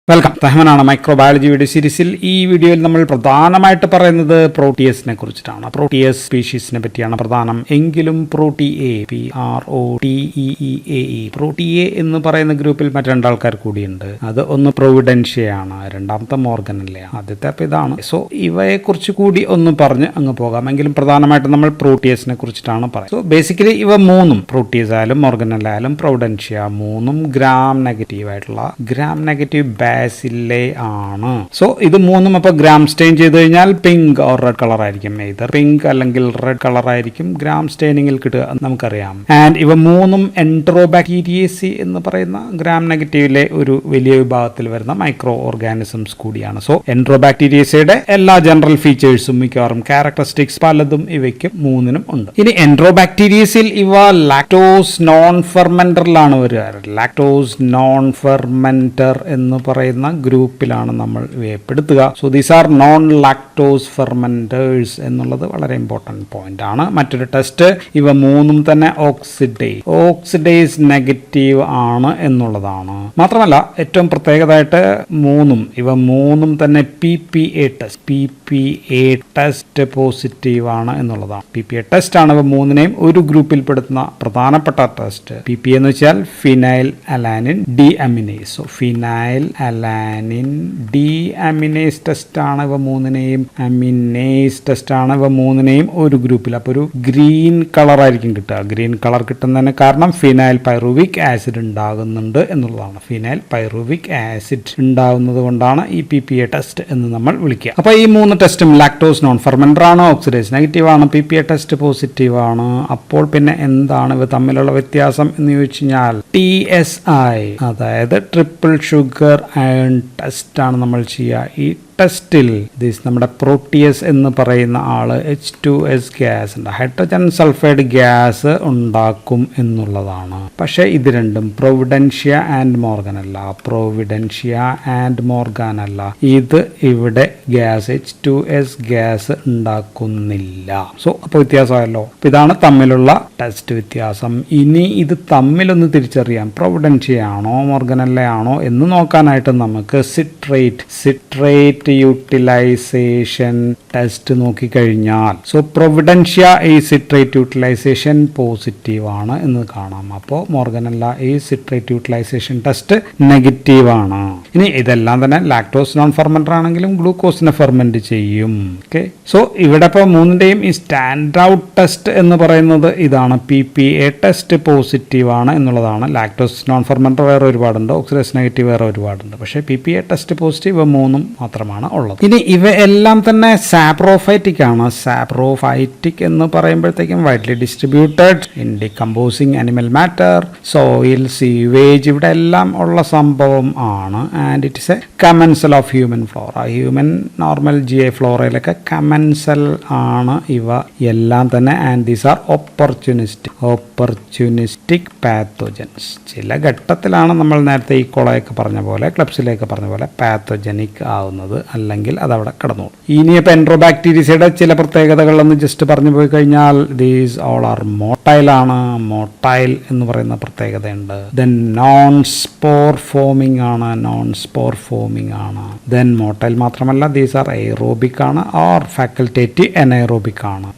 Welcome. റഹ്മാനാണ്. Microbiology video സീരീസിൽ ഈ വീഡിയോയിൽ നമ്മൾ പ്രധാനമായിട്ട് പറയുന്നത് പ്രോട്ടിയസിനെ കുറിച്ചിട്ടാണ്. പ്രോട്ടിയസ് സ്പീഷീസിനെ പറ്റിയാണ് പ്രധാനം. എങ്കിലും പ്രോട്ടിയെ പ്രോട്ടിയെ എന്ന് പറയുന്ന ഗ്രൂപ്പിൽ മറ്റ് രണ്ടാൾക്കാർ കൂടിയുണ്ട്. അത് ഒന്ന് പ്രൊവിഡൻഷ്യയാണ്, രണ്ടാമത്തെ മോർഗനല്ലേ, ആദ്യത്തെ അപ്പം ഇതാണ്. സോ ഇവയെ കുറിച്ച് കൂടി ഒന്ന് പറഞ്ഞ് അങ്ങ് പോകാം. എങ്കിലും പ്രധാനമായിട്ട് നമ്മൾ പ്രോട്ടിയസിനെ കുറിച്ചിട്ടാണ് പറയുന്നത്. സോ ബേസിക്കലി ഇവ മൂന്നും, പ്രോട്ടിയസ് ആയാലും മോർഗനല്ലായാലും പ്രൊവിഡൻഷ്യ, മൂന്നും ഗ്രാം നെഗറ്റീവ് ആയിട്ടുള്ള ബാസിലെ ആണ്. സോ ഇത് മൂന്നും അപ്പൊ ഗ്രാം സ്റ്റെയിൻ ചെയ്ത് കഴിഞ്ഞാൽ പിങ്ക് ഓർ റെഡ് കളർ ആയിരിക്കും. ഇതർ പിങ്ക് അല്ലെങ്കിൽ റെഡ് കളർ ആയിരിക്കും ഗ്രാം സ്റ്റെയിനിങ്ങിൽ കിട്ടുക, നമുക്കറിയാം. ആൻഡ് ഇവ മൂന്നും എൻട്രോബാക്ടീരിയേസി എന്ന് പറയുന്ന ഗ്രാം നെഗറ്റീവിലെ ഒരു വലിയ വിഭാഗത്തിൽ വരുന്ന മൈക്രോ ഓർഗാനിസംസ് കൂടിയാണ്. സോ എൻട്രോബാക്ടീരിയേസിയുടെ എല്ലാ ജനറൽ ഫീച്ചേഴ്സും മിക്കവാറും ക്യാരക്ടറിസ്റ്റിക്സ് പലതും ഇവയ്ക്ക് മൂന്നിനും ഉണ്ട്. ഇനി എൻട്രോബാക്ടീരിയസിൽ ഇവ ലാക്ടോസ് നോൺ ഫെർമെന്ററിലാണ് വരിക. ലാക്ടോസ് നോൺ ഫെർമെന്റർ എന്ന് പറയുന്ന ഗ്രൂപ്പിലാണ് നമ്മൾ ഇവയെ പെടുത്തുക. So these are non lactose fermenters എന്നുള്ളത് വളരെ ഇമ്പോർട്ടൻറ്റ് പോയിന്റ് ആണ്. മറ്റൊരു ടെസ്റ്റ്, ഇവ മൂന്നും തന്നെ ഓക്സിഡേസ് നെഗറ്റീവ് ആണ് എന്നുള്ളതാണ്. മാത്രമല്ല ഏറ്റവും പ്രത്യേകതയായിട്ട് ഇവ മൂന്നും തന്നെ PPA ടെസ്റ്റ് പോസിറ്റീവ് ആണ് എന്നുള്ളതാണ്. PPA ടെസ്റ്റ് ആണ് ഇവ മൂന്നിനെയും ഒരു ഗ്രൂപ്പിൽ പെടുത്തുന്ന പ്രധാനപ്പെട്ട ടെസ്റ്റ്. PPA എന്ന് വെച്ചാൽ phenyl alanine deaminase. So phenyl alanine deaminase test ആണ് ഇവ മൂന്നിനെയും, അമിനേസ് ടെസ്റ്റ് ആണ് ഇവ മൂന്നിനെയും ഒരു ഗ്രൂപ്പിൽ. അപ്പോൾ ഒരു ഗ്രീൻ കളർ ആയിരിക്കും കിട്ടുക. ഗ്രീൻ കളർ കിട്ടുന്നതിന് കാരണം ഫിനൈൽ പൈറുവിക് ആസിഡ് ഉണ്ടാകുന്നുണ്ട് എന്നുള്ളതാണ്. ഫിനൈൽ പൈറുവിക് ആസിഡ് ഉണ്ടാകുന്നത് കൊണ്ടാണ് ഈ PPA ടെസ്റ്റ് എന്ന് നമ്മൾ വിളിക്കുക. അപ്പോൾ ഈ മൂന്ന് ടെസ്റ്റും ലാക്ടോസ് നോൺ ഫെർമെന്റർ ആണ്, ഓക്സിഡേസ് നെഗറ്റീവ് ആണ്, PPA ടെസ്റ്റ് പോസിറ്റീവ് ആണ്. അപ്പോൾ പിന്നെ എന്താണ് ഇവ തമ്മിലുള്ള വ്യത്യാസം എന്ന് ചോദിച്ചു കഴിഞ്ഞാൽ TSI, അതായത് ട്രിപ്പിൾ ഷുഗർ അയൺ ടെസ്റ്റ് ആണ് നമ്മൾ ചെയ്യുക. ഈ ടെസ്റ്റിൽ നമ്മുടെ പ്രോട്ടിയസ് എന്ന് പറയുന്ന ആള് H2S ഗ്യാസ് ഉണ്ട്, ഹൈഡ്രജൻ സൾഫൈഡ് ഗ്യാസ് ഉണ്ടാക്കും എന്നുള്ളതാണ്. പക്ഷേ ഇത് രണ്ടും പ്രൊവിഡൻഷ്യ ആൻഡ് മോർഗൻ അല്ല. ഇത് ഇവിടെ ഗ്യാസ് H2S ഗ്യാസ് ഉണ്ടാക്കുന്നില്ല. സോ അപ്പോൾ വ്യത്യാസമായല്ലോ. ഇതാണ് തമ്മിലുള്ള ടെസ്റ്റ് വ്യത്യാസം. ഇനി ഇത് തമ്മിലൊന്ന് തിരിച്ചറിയാം, പ്രൊവിഡൻഷ്യ ആണോ മോർഗനല്ല ആണോ എന്ന് നോക്കാനായിട്ട് നമുക്ക് സിട്രേറ്റ് യൂട്ടിലൈസേഷൻ ടെസ്റ്റ് നോക്കിക്കഴിഞ്ഞാൽ, സോ പ്രൊവിഡൻഷ്യ ഈ സിട്രേറ്റ് യൂട്ടിലൈസേഷൻ പോസിറ്റീവ് ആണ് എന്ന് കാണാം. അപ്പോൾ മോർഗനല്ല ഈ സിട്രേറ്റ് യൂട്ടിലൈസേഷൻ ടെസ്റ്റ് നെഗറ്റീവ് ആണ്. ഇനി ഇതെല്ലാം തന്നെ ലാക്ടോസ് നോൺ ഫെർമെന്റർ ആണെങ്കിലും ഗ്ലൂക്കോസിനെ ഫെർമെന്റ് ചെയ്യും. ഓക്കെ, സോ ഇവിടെ ഇപ്പോൾ മൂന്നിന്റെയും ഈ സ്റ്റാൻഡ് ഔട്ട് ടെസ്റ്റ് എന്ന് പറയുന്നത് ഇതാണ്. PPA ടെസ്റ്റ് പോസിറ്റീവ് ആണ് എന്നുള്ളതാണ്. ലാക്ടോസ് നോൺ ഫെർമെന്റർ വേറെ ഒരുപാടുണ്ട്, ഓക്സിഡേസ് നെഗറ്റീവ് വേറെ ഒരുപാടുണ്ട്. പക്ഷേ PPA ടെസ്റ്റ് പോസിറ്റീവ് മൂന്നും മാത്രമാണ് ഉള്ളത്. ഇനി ഇവയെല്ലാം തന്നെ സാപ്രോഫൈറ്റിക് ആണ്. സാപ്രോഫൈറ്റിക് എന്ന് പറയുമ്പോഴത്തേക്കും widely distributed in decomposing animal matter, soil, sewage, ഇവിടെ എല്ലാം ഉള്ള സംഭവം ആണ്. And it is a commensal of human flora. Human normal GI ഫ്ലോറയിലൊക്കെ കമൻസൽ ആണ് ഇവ എല്ലാം തന്നെ. And these are opportunistic pathogens. ചില ഘട്ടത്തിലാണ് നമ്മൾ നേരത്തെ ഈ കൊളയൊക്കെ പറഞ്ഞ പോലെ, ക്ലബ്സിലേക്ക് പറഞ്ഞ പോലെ പാത്തോജനിക് ആവുന്നത്, അല്ലെങ്കിൽ അതവിടെ കിടന്നോളും. ഇനിയിപ്പോൾ എൻട്രോബാക്ടീരിയയുടെ ചില പ്രത്യേകതകളെന്ന് ജസ്റ്റ് പറഞ്ഞു പോയി കഴിഞ്ഞാൽ ദീസ് ഓൾ ആർ മോട്ടൈൽ ആണ്. മോട്ടൈൽ എന്ന് പറയുന്ന പ്രത്യേകതയുണ്ട്. ദെൻ നോൺ സ്പോർ ഫോമിംഗ് ആണ്. ദെൻ മോട്ടൈൽ മാത്രമല്ല, ദീസ് ആർ എയറോബിക് ആണ് ഓർ ഫാക്കൽറ്റേറ്റീവ് എനൈറോബിക് ആണ്.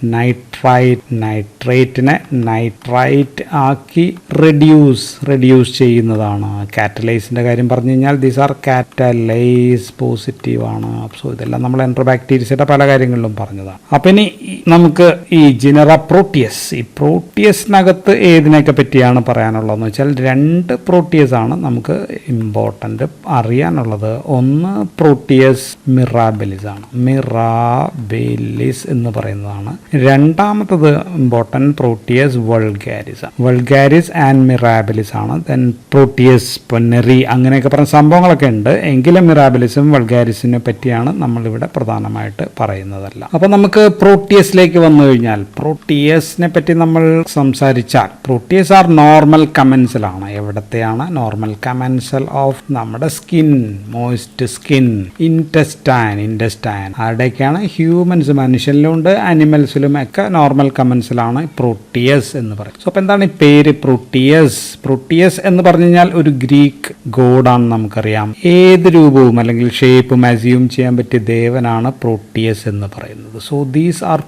നൈട്രേറ്റിനെ നൈട്രൈറ്റ് ആക്കി റെഡ്യൂസ് ചെയ്യുന്നതാണ്. കാറ്റലൈസിന്റെ കാര്യം പറഞ്ഞു കഴിഞ്ഞാൽ ദീസ് ആർ കാറ്റലൈസ് പോസിറ്റീവ് ആണ്. സോ ഇതെല്ലാം നമ്മൾ എൻട്രോബാക്ടീരിയസിന്റെ പല കാര്യങ്ങളിലും പറഞ്ഞതാണ്. അപ്പം ഇനി നമുക്ക് ഈ ജിനറ പ്രോട്ടിയസ്, ഈ പ്രോട്ടിയസിനകത്ത് ഏതിനെയൊക്കെ പറ്റിയാണ് പറയാനുള്ളതെന്ന് വെച്ചാൽ രണ്ട് പ്രോട്ടിയസ് ആണ് നമുക്ക് ഇമ്പോർട്ടൻ്റ് അറിയാനുള്ളത്. ഒന്ന് പ്രോട്ടിയസ് മിറാബിലിസ് ആണ്, മിറാബിലിസ് എന്ന് പറയുന്നതാണ്. രണ്ടാമത്തത് important Proteus vulgaris and mirabilis ആണ്. ദെൻ പ്രോട്ടിയസ് പൊന്നറി അങ്ങനെയൊക്കെ പറഞ്ഞ സംഭവങ്ങളൊക്കെ ഉണ്ട്. എങ്കിലും മിറാബിലിസും വൾഗാരിസിനെ പറ്റിയാണ് നമ്മളിവിടെ പ്രധാനമായിട്ട് പറയുന്നതല്ല. അപ്പോൾ നമുക്ക് പ്രോട്ടിയസിലേക്ക് വന്നു കഴിഞ്ഞാൽ പ്രോട്ടിയസിനെ പറ്റി നമ്മൾ സംസാരിച്ചാൽ പ്രോട്ടിയസ് ആർ നോർമൽ കമൻസലാണ്. എവിടത്തെയാണ് നോർമൽ കമൻസൽ ഓഫ് നമ്മുടെ സ്കിൻ, മോയിസ്റ്റ് സ്കിൻ, ഇൻറ്റസ്റ്റൈൻ ആരുടെയൊക്കെയാണ് ഹ്യൂമൻസ്, മനുഷ്യനിലുണ്ട് അനിമൽസിലും ഒക്കെ നോർമൽ കമൻസലാണ് പ്രോട്ടിയസ് എന്ന് പറയും. സോ അപ്പോൾ എന്താണ് ഈ പേര് പ്രോട്ടിയസ് എന്ന് പറഞ്ഞു കഴിഞ്ഞാൽ ഒരു ഗ്രീക്ക് ഗോഡാണ് നമുക്കറിയാം. ഏത് രൂപവും അല്ലെങ്കിൽ ഷേപ്പും അസ്യൂം ചെയ്യാൻ പറ്റിയ ദേവനാണ് പ്രോട്ടിയസ് എന്ന് പറയുന്നത്. സോ ദീസ് ആർ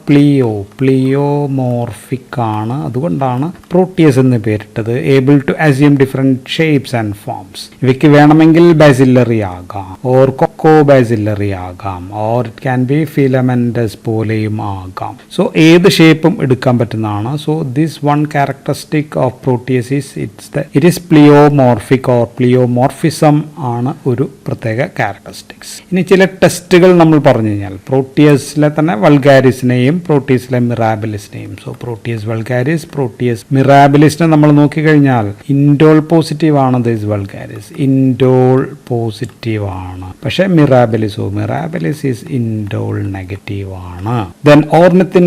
പ്ലിയോമോർഫിക് ആണ്, അതുകൊണ്ടാണ് പ്രോട്ടിയസ് എന്ന് പേരിട്ടത്. Able to assume different shapes and forms. ഇവയ്ക്ക് വേണമെങ്കിൽ ബാസിലറി ആകാം, ഓർ കൊക്കോ ബാസിലറി ആകാം, or it can be filamentous പോലെയും ആകാം. സോ ഏത് ഷേപ്പും എടുക്കാൻ പറ്റുന്നതാണ്. So this one characteristic of Proteus it is pleomorphic or pleomorphism ആണ് ഒരു പ്രത്യേക ക്യാരക്ടറിസ്റ്റിക്സ്. ഇനി ചില ടെസ്റ്റുകൾ നമ്മൾ പറഞ്ഞു കഴിഞ്ഞാൽ പ്രോട്ടിയസിലെ തന്നെ വൾഗാരിസിനെയും പ്രോട്ടിയസിലെ മിറാബിലിസിനെയും. സോ പ്രോട്ടിയസ് വൾഗാരിസ്, പ്രോട്ടിയസ് മിറാബിലിസിനെ നമ്മൾ നോക്കിക്കഴിഞ്ഞാൽ ഇൻഡോൾ പോസിറ്റീവ് ആണ്. ദിസ് വൾഗാരിസ് ഇൻഡോൾ പോസിറ്റീവ് ആണ്, പക്ഷെ മിറാബിലിസ് ഈസ് ഇൻഡോൾ നെഗറ്റീവ് ആണ്. ദെൻ ഓർണിത്തിൻ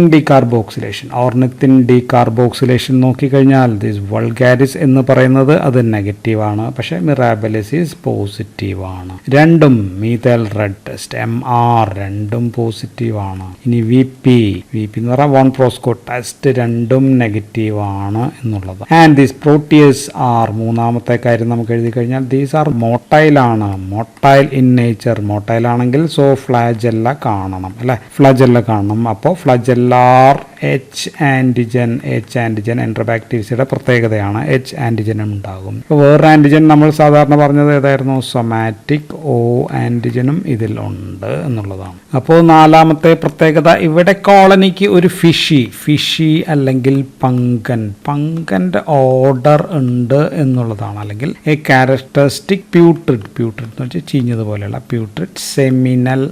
ഡീകാർബോക്സിലേഷൻ നോക്കിക്കഴിഞ്ഞാൽ ദിസ് വൾഗാരിസ് എന്ന് പറയുന്നത് അത് നെഗറ്റീവ് ആണ്, പക്ഷെ മിറാബിലിസ് ഈസ് പോസിറ്റീവ് ആണ്. രണ്ടും മീഥൈൽ റെഡ് ടെസ്റ്റ് MR രണ്ടും പോസിറ്റീവ് ആണ്. ഇനി VP എന്ന് പറഞ്ഞാൽ വോൺ പ്രോസ്കോ ടെസ്റ്റ് രണ്ടും നെഗറ്റീവ് ആണ് എന്നുള്ളത്. ആൻഡ് ദീസ് പ്രോട്ടിയസ് ആർ, മൂന്നാമത്തെ കാര്യം നമുക്ക് എഴുതി കഴിഞ്ഞാൽ ദീസ് ആർ മോട്ടൈൽ ആണ്. മോട്ടൈൽ ഇൻ നേച്ചർ, മോട്ടൈൽ ആണെങ്കിൽ സോ ഫ്ലാജെല്ല കാണണം അല്ലെ, ഫ്ലാജെല്ല കാണണം. അപ്പോൾ ഫ്ലാജെല്ലാർ എച്ച് ആൻറ്റിജൻ എൻട്രോബാക്ടീരിയയുടെ പ്രത്യേകതയാണ്. എച്ച് ആൻറ്റിജനും ഉണ്ടാകും. ഇപ്പോൾ വേറൊരു ആൻറ്റിജൻ നമ്മൾ സാധാരണ പറഞ്ഞത് ഏതായിരുന്നു? സൊമാറ്റിക് O ആൻറ്റിജനും ഇതിലുണ്ട് എന്നുള്ളതാണ്. അപ്പോൾ നാലാമത്തെ പ്രത്യേകത, ഇവിടെ കോളനിക്ക് ഒരു ഫിഷി അല്ലെങ്കിൽ പങ്കന്റെ ഓർഡർ ഉണ്ട് എന്നുള്ളതാണ്. അല്ലെങ്കിൽ എ ക്യാരക്ടറിസ്റ്റിക് പ്യൂട്രിഡ് എന്ന് വെച്ചാൽ ചീഞ്ഞതുപോലെയുള്ള പ്യൂട്രിഡ് സെമിനൽ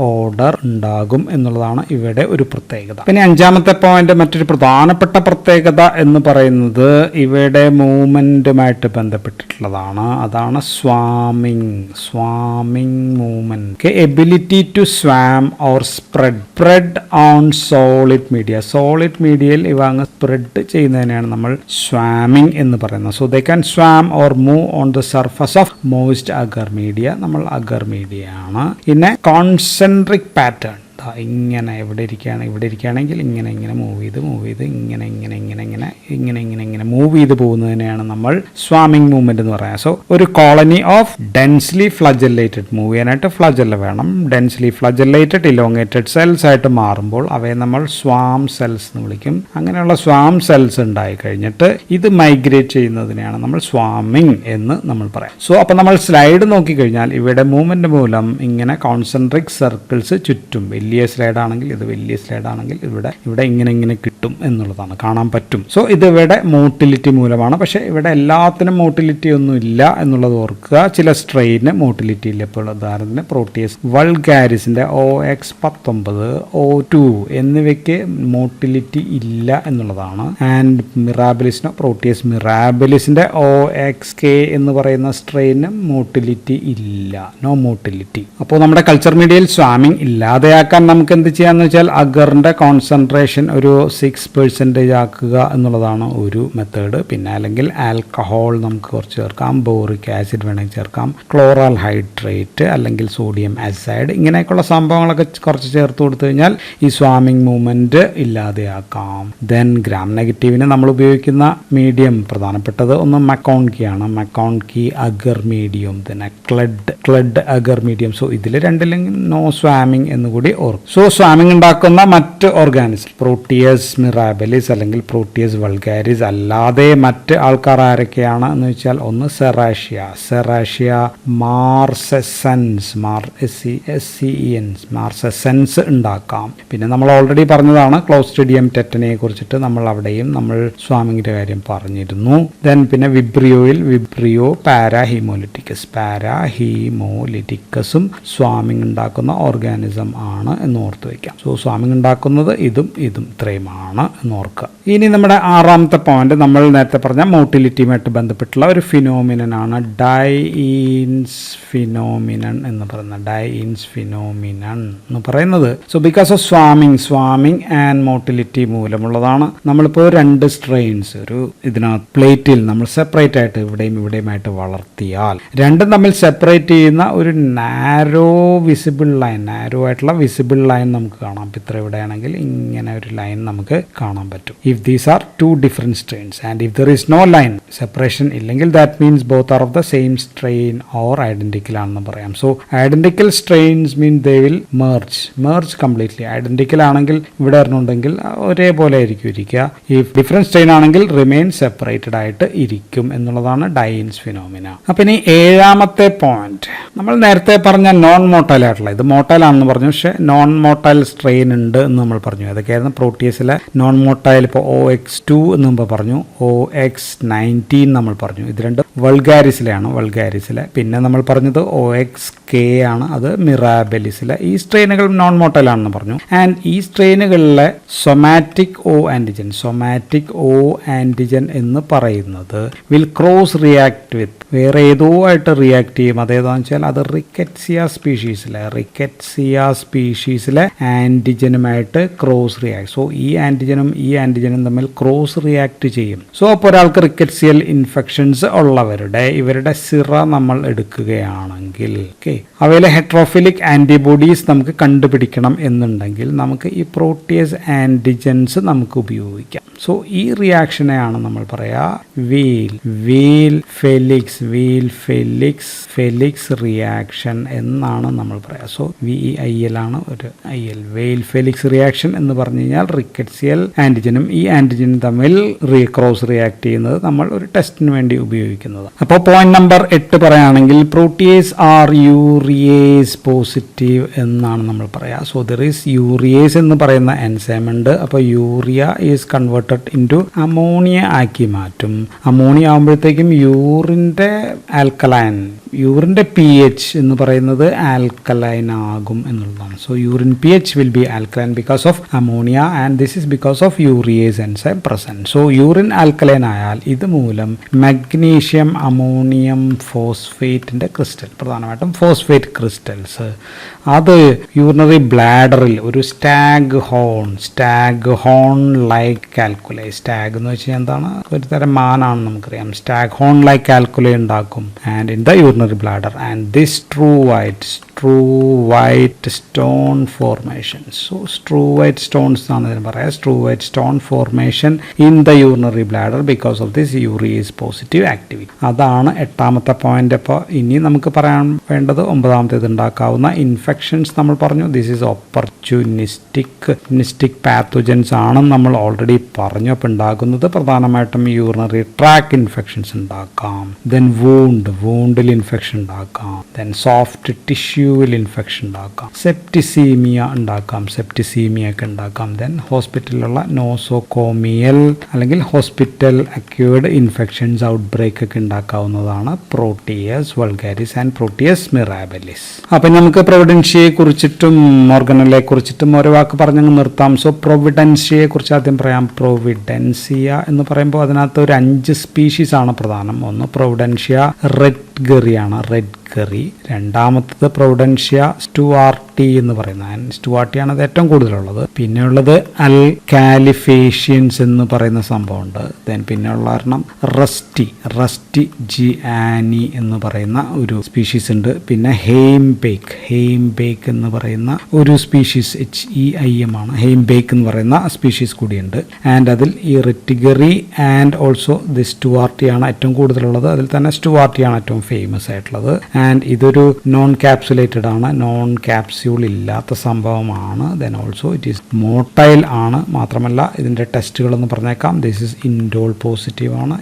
ഓർഡർ ഉണ്ടാകും എന്നുള്ളതാണ് ഇവിടെ ഒരു പ്രത്യേകത. പിന്നെ അഞ്ചാമത്തെ പോയിന്റ്, മറ്റൊരു പ്രധാനപ്പെട്ട പ്രത്യേകത എന്ന് പറയുന്നത് ഇവയുടെ മൂവ്മെന്റുമായിട്ട് ബന്ധപ്പെട്ടിട്ടുള്ളതാണ്. അതാണ് swarming movement. Ability to swarm or spread on solid മീഡിയയിൽ ഇവ അങ്ങ് സ്പ്രെഡ് ചെയ്യുന്നതിനാണ് നമ്മൾ സ്വാമിങ് എന്ന് പറയുന്നത്. So they can swarm or move on the surface of moist agar media. നമ്മൾ അഗർ മീഡിയ ആണ്. പിന്നെ കോൺസെൻട്രിക് പാറ്റേൺ, ഇങ്ങനെ ഇവിടെ ഇരിക്കുകയാണെങ്കിൽ ഇങ്ങനെ മൂവ് ചെയ്ത് ഇങ്ങനെ മൂവ് ചെയ്ത് പോകുന്നതിനെയാണ് നമ്മൾ സ്വാമിങ് മൂവ്മെന്റ് എന്ന് പറയാം. സോ ഒരു colony of densely flagellated, move ചെയ്യാനായിട്ട് ഫ്ലജല്ല വേണം. ഡെൻസ്ലി ഫ്ലജല്ലേറ്റഡ് ഇലോങ്ങേറ്റഡ് സെൽസ് ആയിട്ട് മാറുമ്പോൾ അവയെ നമ്മൾ സ്വാം സെൽസ് എന്ന് വിളിക്കും. അങ്ങനെയുള്ള സ്വാം സെൽസ് ഉണ്ടായി കഴിഞ്ഞിട്ട് ഇത് മൈഗ്രേറ്റ് ചെയ്യുന്നതിനെയാണ് നമ്മൾ സ്വാമിങ് എന്ന് നമ്മൾ പറയാം. സോ അപ്പോൾ നമ്മൾ സ്ലൈഡ് നോക്കിക്കഴിഞ്ഞാൽ ഇവിടെ മൂവ്മെന്റ് മൂലം ഇങ്ങനെ കോൺസെൻട്രിക് സർക്കിൾസ് ചുറ്റും, വലിയ സ്ലൈഡ് ആണെങ്കിൽ ഇവിടെ ഇങ്ങനെ കിട്ടും എന്നുള്ളതാണ്, കാണാൻ പറ്റും. സോ ഇത് ഇവിടെ മോട്ടിലിറ്റി മൂലമാണ്. പക്ഷേ ഇവിടെ എല്ലാത്തിനും മോട്ടിലിറ്റി ഒന്നും ഇല്ല എന്നുള്ളത് ഓർക്കുക. ചില സ്ട്രെയിന് മോട്ടിലിറ്റി ഇല്ല. ഇപ്പോൾ ഉദാഹരണത്തിന് പ്രോട്ടിയസ് വൾഗാരിസിന്റെ OX19, O2 എന്നിവയ്ക്ക് മോട്ടിലിറ്റി ഇല്ല എന്നുള്ളതാണ്. ആൻഡ് പ്രോട്ടിയസ് മിറാബിലിസിന്റെ OXK എന്ന് പറയുന്ന സ്ട്രെയിന് മോട്ടിലിറ്റി ഇല്ല, നോ മോട്ടിലിറ്റി. അപ്പോൾ നമ്മുടെ കൾച്ചർ മീഡിയയിൽ സ്വാമിങ് ഇല്ലാതെയാക്കാൻ നമുക്ക് എന്ത് ചെയ്യാന്ന് വെച്ചാൽ അഗറിന്റെ കോൺസെൻട്രേഷൻ ഒരു 6% ആക്കുക എന്നുള്ളതാണ് ഒരു മെത്തേഡ്. പിന്നെ അല്ലെങ്കിൽ ആൽക്കഹോൾ നമുക്ക് കുറച്ച് ചേർക്കാം, ബോറിക് ആസിഡ് വേണമെങ്കിൽ ചേർക്കാം, ക്ലോറൽ ഹൈഡ്രേറ്റ് അല്ലെങ്കിൽ സോഡിയം അസൈഡ്, ഇങ്ങനെയൊക്കെയുള്ള സംഭവങ്ങളൊക്കെ കുറച്ച് ചേർത്ത് കൊടുത്തു കഴിഞ്ഞാൽ ഈ സ്വാമിങ് മൂവ്മെന്റ് ഇല്ലാതെയാക്കാം. ദെൻ ഗ്രാം നെഗറ്റീവിന് നമ്മൾ ഉപയോഗിക്കുന്ന മീഡിയം പ്രധാനപ്പെട്ടത് ഒന്ന് മക്കോൺകി ആണ്. മക്കോൺകി അഗർ മീഡിയം, പിന്നെ ക്ലഡ് അഗർ മീഡിയം. സോ ഇതിൽ രണ്ടിലും നോ സ്വാമിങ് എന്നുകൂടി ഓർക്കും. സോ സ്വാമിങ് ഉണ്ടാക്കുന്ന മറ്റ് ഓർഗാനിസം പ്രോട്ടിയസ് മിറാബിലിസ് അല്ലെങ്കിൽ പ്രോട്ടിയസ് വൾഗാരിസ് അല്ലാതെ മറ്റ് ആൾക്കാർ ആരൊക്കെയാണ് എന്ന് വെച്ചാൽ ഒന്ന് സെറാഷ്യ മാർസെസൻസ് ഉണ്ടാക്കാം. പിന്നെ നമ്മൾ ഓൾറെഡി പറഞ്ഞതാണ് ക്ലോസ്ട്രിഡിയം ടെറ്റനെ കുറിച്ചിട്ട്, നമ്മൾ അവിടെയും നമ്മൾ സ്വാമിങ്ങിന്റെ കാര്യം പറഞ്ഞിരുന്നു. ദെൻ പിന്നെ വിബ്രിയോ പാരാഹീമോലിറ്റിക്കസും സ്വാമിങ് ഉണ്ടാക്കുന്ന ഓർഗാനിസം ആണ് എന്ന് ഓർത്ത് വയ്ക്കാം. സോ സ്വാമിങ് ഉണ്ടാക്കുന്നത് ഇതും ഇത്രയുമാണ് എന്ന് ഓർക്കുക. ഇനി നമ്മുടെ ആറാമത്തെ പോയിന്റ് നമ്മൾ നേരത്തെ പറഞ്ഞ മോട്ടിലിറ്റിയുമായിട്ട് ബന്ധപ്പെട്ടുള്ള ഒരു ഫിനോമിനനാണ് ഡൈഇൻസ് ഫിനോമിനൻ എന്ന് പറയുന്നത്. ഡൈഇൻസ് ഫിനോമിനൻ എന്ന് പറയുന്നത് so because of swarming and motility മൂലമുള്ളതാണ്. നമ്മളിപ്പോൾ 2 സ്ട്രെയിൻസ് ഒരു ഇതിനകത്ത് പ്ലേറ്റിൽ നമ്മൾ സെപ്പറേറ്റ് ആയിട്ട് ഇവിടെയും ഇവിടെയുമായിട്ട് വളർത്തിയാൽ രണ്ടും തമ്മിൽ സെപ്പറേറ്റ് ചെയ്യുന്ന ഒരു നാരോ ആയിട്ടുള്ള വിസിബിൾ ലൈൻ നമുക്ക് കാണാം. ഇത്ര ഇവിടെയാണെങ്കിൽ ഇങ്ങനെ ഒരു ലൈൻ നമുക്ക് കാണാൻ പറ്റും. If these are 2 different strains and if there is no line separation ഇല്ലെങ്കിൽ that means both are of the same strain or identical ആണെന്ന് പറയാം. So identical strains mean they will merge completely. Identical ആണെങ്കിൽ ഇവിടെ പറഞ്ഞുണ്ടെങ്കിൽ ഒരേപോലെ ആയിരിക്കും ഇരിക്കുക. If different strain ആണെങ്കിൽ റിമെയിൻ സെപ്പറേറ്റഡ് ആയിട്ട് ഇരിക്കും എന്നുള്ളതാണ് ഡൈഇൻസ് ഫിനോമിന. അപ്പൊ ഇനി 7ാമത്തെ പോയിന്റ് നമ്മൾ നേരത്തെ പറഞ്ഞ നോൺ മോട്ടൈൽ ആയിട്ടുള്ള, ഇത് മോട്ടൈൽ ആണെന്ന് പറഞ്ഞു, പക്ഷെ നോൺ മോട്ടൈൽ സ്ട്രെയിൻ ഉണ്ട് എന്ന് നമ്മൾ പറഞ്ഞു. അതൊക്കെയായിരുന്നു പ്രോട്ടിയസിലെ നോൺ മോട്ടൈൽ. ഇപ്പോൾ OX2 എന്ന് മുമ്പ് പറഞ്ഞു, OX19 നമ്മൾ പറഞ്ഞു. ഇത് 2 വൾഗാരിസിലെ. പിന്നെ നമ്മൾ പറഞ്ഞത് OXK ആണ്, അത് മിറാബെലിസിലെ. ഈ സ്ട്രെയിനുകൾ നോൺ മോട്ടൈൽ ആണെന്ന് പറഞ്ഞു. ആൻഡ് ഈ സ്ട്രെയിനുകളിലെ സൊമാറ്റിക് O ആന്റിജൻ എന്ന് പറയുന്നത് വിൽ ക്രോസ് റിയാക്ട് വിത്ത് വേറെ ഏതോ ആയിട്ട് റിയാക്ട് ചെയ്യും. അതേതാണെന്ന് വെച്ചാൽ അത് റിക്കറ്റ്സിയ സ്പീഷീസിലെ ആന്റിജനുമായിട്ട് ക്രോസ് റിയാക്ട്. സോ ഈ ആന്റിജനും തമ്മിൽ ക്രോസ് റിയാക്ട് ചെയ്യും. സോ അപ്പോൾ ഒരാൾക്ക് റിക്കറ്റ്സിയൽ ഇൻഫെക്ഷൻസ് ഉള്ളവരുടെ ഇവരുടെ സിറ നമ്മൾ എടുക്കുകയാണെങ്കിൽ അവയിലെ ഹെട്രോഫിലിക് ആന്റിബോഡീസ് നമുക്ക് കണ്ടുപിടിക്കണം എന്നുണ്ടെങ്കിൽ നമുക്ക് ഈ പ്രോട്ടിയസ് ആന്റിജൻസ് നമുക്ക് ഉപയോഗിക്കാം. സോ ഈ റിയാക്ഷനെയാണ് നമ്മൾ പറയാ വീൽ ഫെലിക്സ് റിയാക്ഷൻ എന്നാണ് നമ്മൾ പറയാ. സോ VEIL ആണ് ഒരു IL, വെയിൽ ഫെലിക്സ് റിയാക്ഷൻ എന്ന് പറഞ്ഞു കഴിഞ്ഞാൽ റിക്കറ്റ്സിയൽ ആന്റിജനും ഈ ആന്റിജനും തമ്മിൽ ക്രോസ് റിയാക്ട് ചെയ്യുന്നത് നമ്മൾ ഒരു ടെസ്റ്റിന് വേണ്ടി ഉപയോഗിക്കുന്നത്. അപ്പോൾ പോയിന്റ് നമ്പർ 8 പറയുകയാണെങ്കിൽ പ്രോട്ടിയേസ് ആർ യൂറിയേസ് പോസിറ്റീവ് എന്നാണ് നമ്മൾ പറയാ. സോ ദർ ഈസ് യൂറിയേസ് എന്ന് പറയുന്ന എൻസൈം ഉണ്ട്. അപ്പോൾ urea is converted into ammonia ആക്കി മാറ്റും. അമോണിയ ആകുമ്പോഴത്തേക്കും യൂറിൻ്റെ pH എന്ന് പറയുന്നത് ആൽക്കലൈൻ ആകും എന്നുള്ളതാണ്. So urine pH will be alkaline because of ammonia and this is because of urease enzyme present. So urine alkaline ആയാൽ ഇതുമൂലം മഗ്നീഷ്യം അമോണിയം ഫോസ്ഫേറ്റിന്റെ ക്രിസ്റ്റൽ, പ്രധാനമായിട്ടും ഫോസ്ഫേറ്റ് ക്രിസ്റ്റൽസ്, അത് യൂറിനറി ബ്ലാഡറിൽ ഒരു stag horn like calculi. Stag എന്ന് വെച്ച് കഴിഞ്ഞാൽ എന്താണ്? ഒരു തരം മാനാണ് നമുക്കറിയാം. സ്റ്റാഗ് ഹോൺ ലൈക്ക് കാൽക്കുലൈ ഉണ്ടാക്കും and in the urinary bladder and this true white stone formation. So true white stones ആണ് ഇതിന് പറയാം. True white stone formation in the urinary bladder because of this urease positive activity. അതാണ് 8ാമത്തെ point. അപ്പോൾ ഇനി നമുക്ക് പറയാൻ വേണ്ടത് 9ാമത്തേത് ഉണ്ടാക്കാവുന്ന ഇൻഫെക്ഷൻസ് നമ്മൾ പറഞ്ഞു. ദിസ് ഈസ് ഓപ്പർച്യൂണിസ്റ്റിക് പാത്തോജൻസ് ആണെന്ന് നമ്മൾ ഓൾറെഡി പറഞ്ഞു. അപ്പോൾ ഉണ്ടാക്കുന്നത് പ്രധാനമായിട്ടും യൂറിനറി ട്രാക്ക് ഇൻഫെക്ഷൻസ് ഉണ്ടാക്കാം, ദെൻ വൂണ്ടിൽ ഇൻഫെക്ഷൻ ഉണ്ടാക്കാം, ദെൻ സോഫ്റ്റ് ടിഷ്യൂവിൽ ഇൻഫെക്ഷൻ ഉണ്ടാക്കാം, സെപ്റ്റിസീമിയ ഒക്കെ ഉണ്ടാക്കാം. ദെൻ ഹോസ്പിറ്റലിലുള്ള നോസോകോമിയൽ അല്ലെങ്കിൽ hospital acquired infections outbreak ഒക്കെ ഉണ്ടാക്കാവുന്നതാണ് Proteus vulgaris and Proteus mirabilis. അപ്പം നമുക്ക് പ്രൊവിഡൻഷ്യയെ കുറിച്ചിട്ടും മോർഗനലെ കുറിച്ചിട്ടും ഓരോ വാക്ക് പറഞ്ഞങ്ങ് നിർത്താം. സോ പ്രൊവിഡൻഷ്യയെ കുറിച്ച് ആദ്യം പറയാം. പ്രൊവിഡൻസിയ എന്ന് പറയുമ്പോൾ അതിനകത്ത് ഒരു 5 സ്പീഷീസ് ആണ് പ്രധാനം. ഒന്ന് പ്രൊവിഡൻഷ്യ റെഡ് ഗറി, രണ്ടാമത്തത് പ്രൊവിഡൻഷ്യ സ്റ്റുവാർട്ടി എന്ന് പറയുന്നത്, സ്റ്റുവാർട്ടിയാണ് അത് ഏറ്റവും കൂടുതലുള്ളത്. പിന്നെയുള്ളത് അൽകാലിഫേഷ്യൻസ് എന്ന് പറയുന്ന സംഭവമുണ്ട്. ദെൻ പിന്നെയുള്ള ഒരെണ്ണം റസ്റ്റി ജിയാനി എന്ന് പറയുന്ന ഒരു സ്പീഷീസ് ഉണ്ട്. പിന്നെ ഹെയിംബേക്ക് എന്ന് പറയുന്ന ഒരു സ്പീഷീസ് HEIM ആണ്. ഹെയിംബേക്ക് എന്ന് പറയുന്ന സ്പീഷീസ് കൂടിയുണ്ട്. ആൻഡ് അതിൽ ഈ റെറ്റിഗറി ആൻഡ് ഓൾസോ ദി സ്റ്റുവാർട്ടിയാണ് ഏറ്റവും കൂടുതലുള്ളത്. അതിൽ തന്നെ സ്റ്റുവാർട്ടിയാണ് ഏറ്റവും ഫേമസ് ആയിട്ടുള്ളത്. ആൻഡ് ഇതൊരു നോൺ ക്യാപ്സുലേറ്റഡ് ആണ്, നോൺ ക്യാപ്സ്യൂൾ ഇല്ലാത്ത സംഭവമാണ്. Then also it is motile ആണ്. മാത്രമല്ല ഇതിൻ്റെ ടെസ്റ്റുകൾ എന്ന് പറഞ്ഞേക്കാം. ദിസ് ഇസ് ഇൻഡോൾ പോസിറ്റീവ് ആണ്,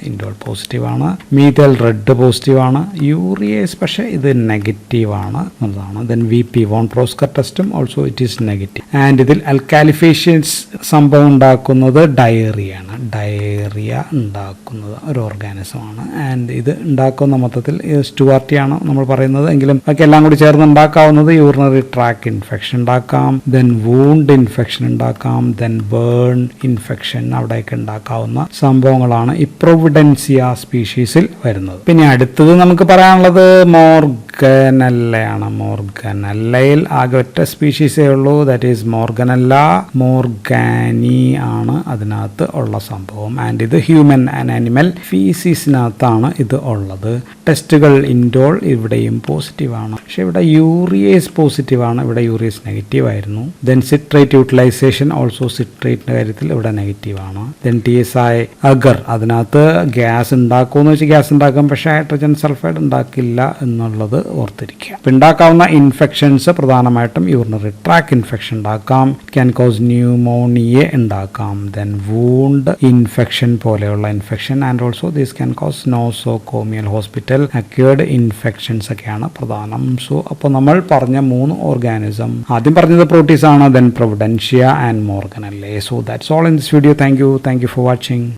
മീഥൈൽ റെഡ് പോസിറ്റീവ് ആണ്, യൂറിയേസ് പക്ഷേ ഇത് നെഗറ്റീവ് ആണ് എന്നതാണ്. ദെൻ VP വോൺ പ്രോസ്കർ ടെസ്റ്റും also it is negative. And ഇതിൽ അൽക്കാലിഫേഷ്യൻസ് സംഭവം ഉണ്ടാക്കുന്നത് ഡയറിയാണ്. ഡയറിയ ഉണ്ടാക്കുന്നത് ഒരു ഓർഗാനിസമാണ്. ആൻഡ് ഇത് ഉണ്ടാക്കുന്ന മൊത്തത്തിൽ സ്റ്റുവാർട്ടിയാണ് നമ്മൾ പറയുന്നത് എങ്കിലും ബാക്കി എല്ലാം കൂടി ചേർന്ന് ഉണ്ടാക്കാവുന്നത് യൂറിനറി ട്രാക്ക് ഇൻഫെക്ഷൻ ഉണ്ടാക്കാം, ദെൻ വൂണ്ട് ഇൻഫെക്ഷൻ ഉണ്ടാക്കാം, ദെൻ ബേൺ ഇൻഫെക്ഷൻ, അവിടെയൊക്കെ ഉണ്ടാക്കാവുന്ന സംഭവങ്ങളാണ് ഈ പ്രൊവിഡൻസിയ സ്പീഷീസിൽ വരുന്നത്. പിന്നെ അടുത്തത് നമുക്ക് പറയാനുള്ളത് മോർഗനല്ലയാണ്. മോർഗനല്ലയിൽ ആകെ ഒറ്റ സ്പീഷീസേ ഉള്ളൂ, ദാറ്റ് ഈസ് മോർഗനല്ല മോർഗാനി ആണ് അതിനകത്ത് ഉള്ള സംഭവം. ആൻഡ് ഇത് ഹ്യൂമൻ ആൻഡ് ആനിമൽ ഫീസിസിനകത്താണ് ഇത് ഉള്ളത്. ടെസ്റ്റുകൾ ഇൻഡോൾ ഇവിടെയും പോസിറ്റീവാണ്, പക്ഷെ ഇവിടെ യൂറിയേസ് പോസിറ്റീവാണ്, ഇവിടെ യൂറിയേസ് നെഗറ്റീവ് ആയിരുന്നു. ദെൻ സിട്രേറ്റ് യൂട്ടിലൈസേഷൻ ഓൾസോ സിട്രേറ്റിന്റെ കാര്യത്തിൽ ഇവിടെ നെഗറ്റീവാണ്. ദെൻ TSI അഗർ അതിനകത്ത് ഗ്യാസ് ഉണ്ടാക്കുമെന്ന് വെച്ചാൽ ഗ്യാസ് ഉണ്ടാക്കും, പക്ഷേ ഹൈഡ്രജൻ സൾഫൈഡ് ഉണ്ടാക്കില്ല എന്നുള്ളത് ഓർത്തിരിക്കുക. അപ്പം ഉണ്ടാക്കാവുന്ന ഇൻഫെക്ഷൻസ് പ്രധാനമായിട്ടും യൂറിനറി ട്രാക്ക് ഇൻഫെക്ഷൻ ഉണ്ടാക്കാം, ക്യാൻ കോസ് ന്യൂമോണിയ ഉണ്ടാക്കാം, ദെൻ വൂണ്ട് ഇൻഫെക്ഷൻ പോലെയുള്ള infection and also this can cos nosocomial hospital acquired infections ഒക്കെയാണ് പ്രധാനം. സോ അപ്പോൾ നമ്മൾ പറഞ്ഞ 3 ഓർഗാനിസം, ആദ്യം പറഞ്ഞത് പ്രോട്ടീസ് ആണ്, ദെൻ പ്രൊവിഡൻഷ്യ ആൻഡ് മോർഗനല്ലേ. So that's all in this video. Thank you for watching.